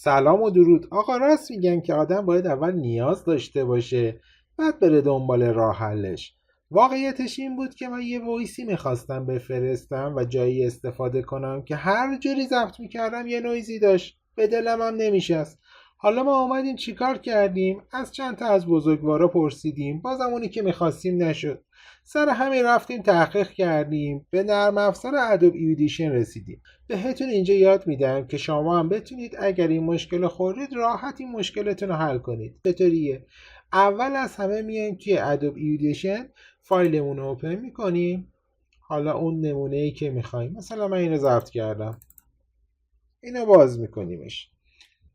سلام و درود. آقا راست میگن که آدم باید اول نیاز داشته باشه بعد بره دنبال راه حلش. واقعیتش این بود که من یه وایسی میخواستم بفرستم و جایی استفاده کنم که هر جوری ضبط میکردم یه نویزی داشت، به دلم هم نمیشست. حالا ما اومدیم چیکار کردیم؟ از چند تا از بزرگوارا پرسیدیم، بازم اونی که میخواستیم نشد. سر همین رفتیم تحقیق کردیم، به نرم افزار ادوب ایودیشن رسیدیم. بهتون اینجا یاد میدم که شما هم بتونید اگر این مشکل خوردید راحت این مشکلتون رو حل کنید. چطوریه؟ اول از همه میایم توی ادوب ایودیشن، فایلمون رو اوپن میکنیم. حالا اون نمونه ای که میخوایم، مثلا من اینو ضبط کردم، اینو باز میکنیمش.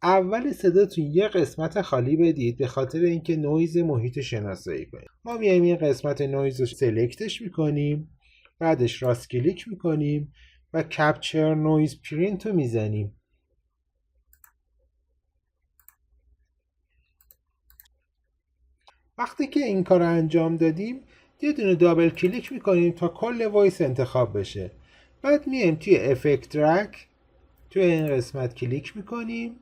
اول صداتون یه قسمت خالی بدید به خاطر اینکه نویز محیط شناسایی کنید. ما میایم این قسمت نویز رو سلکتش میکنیم، بعدش راست کلیک میکنیم و کپچر نویز پرینت رو میزنیم. وقتی که این کار رو انجام دادیم یه دونه دابل کلیک میکنیم تا کل وایس انتخاب بشه. بعد میایم توی افکت ترک، توی این قسمت کلیک میکنیم،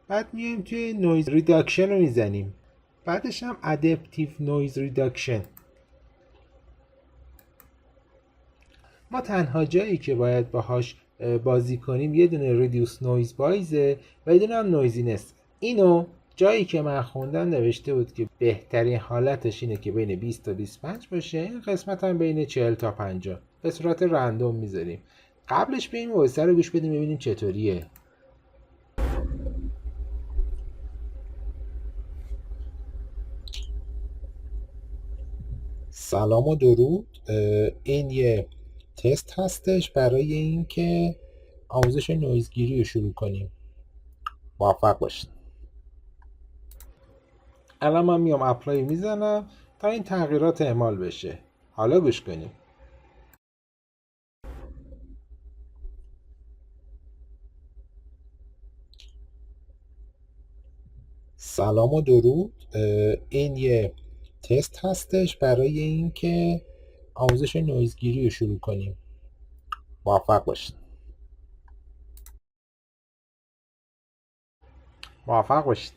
بعد میایم توی نویز ریداکشن رو میزنیم، بعدش هم ادپتیو نویز ریداکشن. ما تنها جایی که باید باهاش بازی کنیم یه دونه ریدیوس نویز بایزه و یه دونه هم نویزینس. اینو جایی که من خوندم نوشته بود که بهترین حالتش اینه که بین 20 تا 25 باشه، این قسمت هم بین 40 تا 50 به صورت رندوم میذاریم. قبلش بریم وایس رو گوش بدیم ببینیم چطوریه. سلام و درود. این یه تست هستش برای اینکه آموزش نویزگیری رو شروع کنیم. موفق باشید. الان من میام اپلای میزنم تا این تغییرات اعمال بشه. حالا گوش کنیم. سلام و درود. این یه تست هستش برای اینکه آموزش نویزگیری رو شروع کنیم. موفق باشید. موفق باشید.